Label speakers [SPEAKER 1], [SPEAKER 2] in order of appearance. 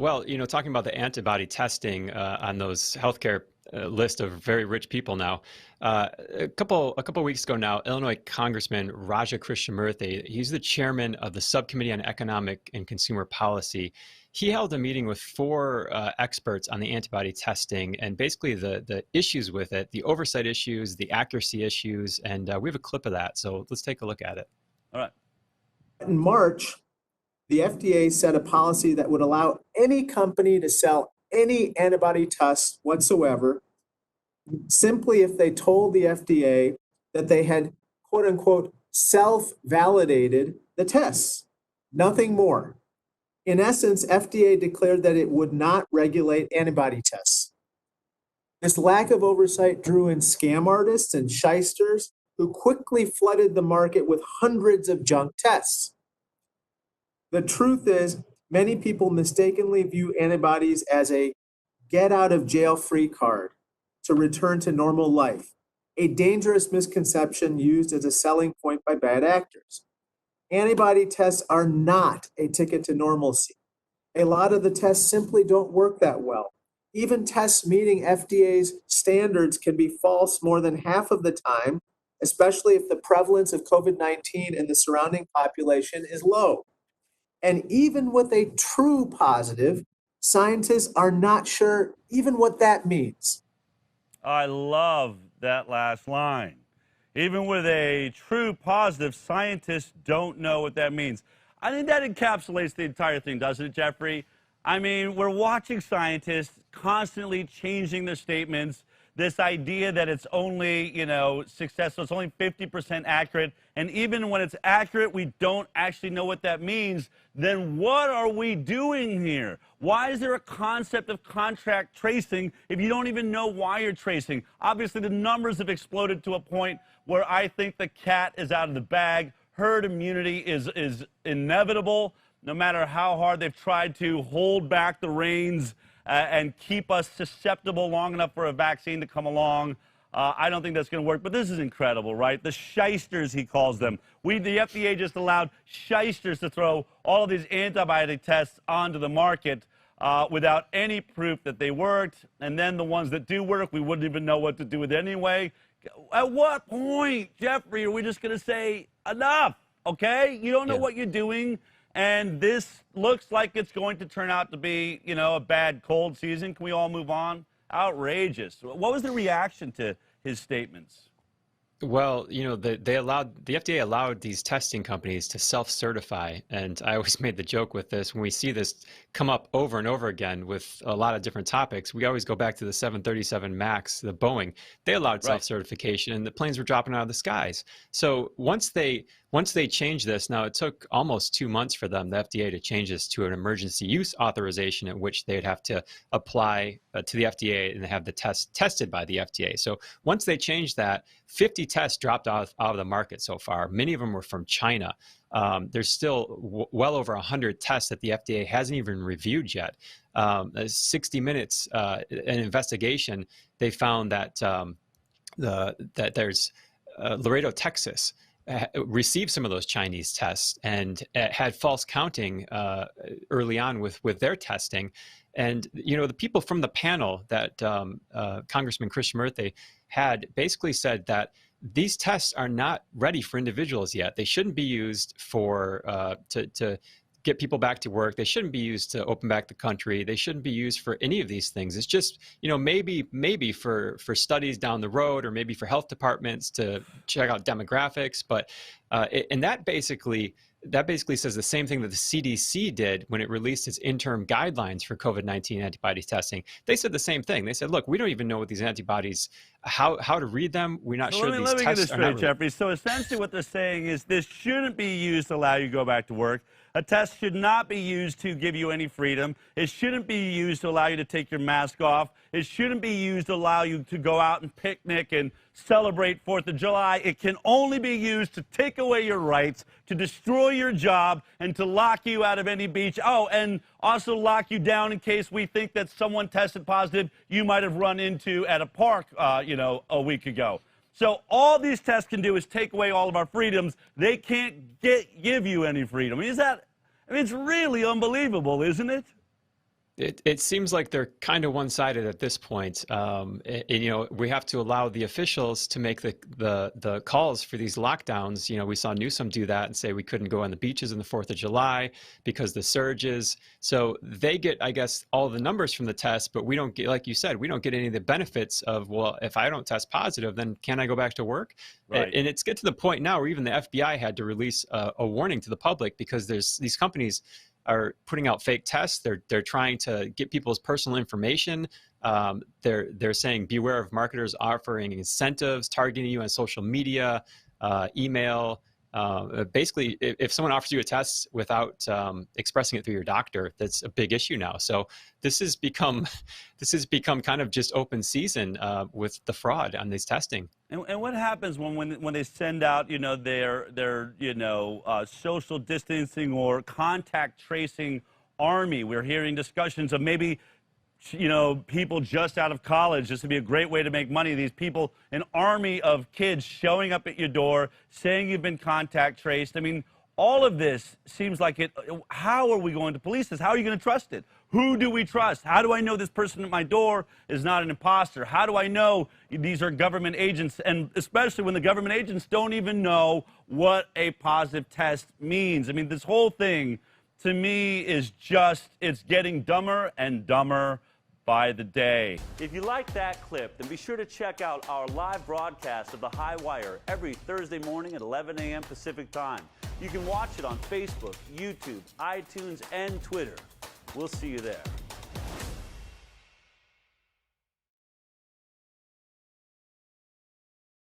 [SPEAKER 1] Well, talking about the antibody testing on those healthcare list of very rich people now, a couple weeks ago now, Illinois Congressman Raja Krishnamurthy, he's the chairman of the Subcommittee on Economic and Consumer Policy. He held a meeting with four experts on the antibody testing and basically the issues with it, the oversight issues, the accuracy issues, and we have a clip of that. So let's take a look at it.
[SPEAKER 2] All right.
[SPEAKER 3] In March, the FDA set a policy that would allow any company to sell any antibody test whatsoever, simply if they told the FDA that they had, quote unquote, self-validated the tests, nothing more. In essence, FDA declared that it would not regulate antibody tests. This lack of oversight drew in scam artists and shysters who quickly flooded the market with hundreds of junk tests. The truth is, many people mistakenly view antibodies as a get out of jail free card to return to normal life, a dangerous misconception used as a selling point by bad actors. Antibody tests are not a ticket to normalcy. A lot of the tests simply don't work that well. Even tests meeting FDA's standards can be false more than half of the time, especially if the prevalence of COVID-19 in the surrounding population is low. And even with a true positive, scientists are not sure even what that means.
[SPEAKER 2] I love that last line. Even with a true positive, scientists don't know what that means. I think that encapsulates the entire thing, doesn't it, Jeffrey? I mean, we're watching scientists constantly changing their statements. This idea that it's only, successful, it's only 50% accurate. And even when it's accurate, we don't actually know what that means. Then what are we doing here? Why is there a concept of contract tracing if you don't even know why you're tracing? Obviously, the numbers have exploded to a point where I think the cat is out of the bag. Herd immunity is inevitable, no matter how hard they've tried to hold back the reins and keep us susceptible long enough for a vaccine to come along. I don't think that's going to work, but this is incredible, right? The shysters, he calls them. The FDA just allowed shysters to throw all of these antibiotic tests onto the market without any proof that they worked. And then the ones that do work, we wouldn't even know what to do with anyway. At what point, Jeffrey, are we just going to say enough, okay? You don't know what you're doing. And this looks like it's going to turn out to be, a bad cold season. Can we all move on? Outrageous. What was the reaction to his statements?
[SPEAKER 1] Well, the FDA allowed these testing companies to self-certify, and I always made the joke with this when we see this come up over and over again with a lot of different topics. We always go back to the 737 MAX, the Boeing. They allowed self-certification, and the planes were dropping out of the skies. So once they changed this, now it took almost 2 months for them, the FDA, to change this to an emergency use authorization in which they'd have to apply to the FDA and have the test tested by the FDA. So once they changed that, 50 tests dropped out of the market so far. Many of them were from China. There's still well over 100 tests that the FDA hasn't even reviewed yet. 60 Minutes, an investigation, they found that that there's Laredo, Texas, received some of those Chinese tests and had false counting early on with their testing. And, the people from the panel that Congressman Krishnamurthy had basically said that these tests are not ready for individuals yet. They shouldn't be used for to get people back to work. They shouldn't be used to open back the country. They shouldn't be used for any of these things. It's just, maybe for studies down the road, or maybe for health departments to check out demographics. But and that basically says the same thing that the CDC did when it released its interim guidelines for COVID-19 antibody testing. They said the same thing. They said, look, we don't even know what these antibodies, how to read them. We're not sure these tests are not.
[SPEAKER 2] Let me get this straight, Jeffrey. So essentially what they're saying is this shouldn't be used to allow you to go back to work. A test should not be used to give you any freedom. It shouldn't be used to allow you to take your mask off. It shouldn't be used to allow you to go out and picnic and celebrate 4th of July. It can only be used to take away your rights, to destroy your job, and to lock you out of any beach. Oh, and also lock you down in case we think that someone tested positive you might have run into at a park, a week ago. So all these tests can do is take away all of our freedoms. They can't give you any freedom. It's really unbelievable, isn't it?
[SPEAKER 1] It seems like they're kind of one-sided at this point. You know, we have to allow the officials to make the calls for these lockdowns. You know, we saw Newsom do that and say we couldn't go on the beaches on the 4th of July because the surges. So they get, I guess, all the numbers from the test, but we don't get, like you said, we don't get any of the benefits of, well, if I don't test positive, then can I go back to work?
[SPEAKER 2] Right.
[SPEAKER 1] And it's get to the point now where even the FBI had to release a warning to the public because there's these companies are putting out fake tests. They're trying to get people's personal information. They're saying beware of marketers offering incentives, targeting you on social media, email. Basically, if someone offers you a test without expressing it through your doctor, that's a big issue now. So this has become kind of just open season with the fraud on these testing.
[SPEAKER 2] And what happens when they send out, you know, their social distancing or contact tracing army? We're hearing discussions of maybe, you know, people just out of college. This would be a great way to make money. These people, an army of kids showing up at your door, saying you've been contact traced. I mean, all of this seems like it. How are we going to police this? How are you going to trust it? Who do we trust? How do I know this person at my door is not an imposter? How do I know these are government agents? And especially when the government agents don't even know what a positive test means. I mean, this whole thing, to me, is just, it's getting dumber and dumber by the day.
[SPEAKER 4] If you like that clip, then be sure to check out our live broadcast of The High Wire every Thursday morning at 11 a.m. Pacific Time. You can watch it on Facebook, YouTube, iTunes, and Twitter. We'll see you there.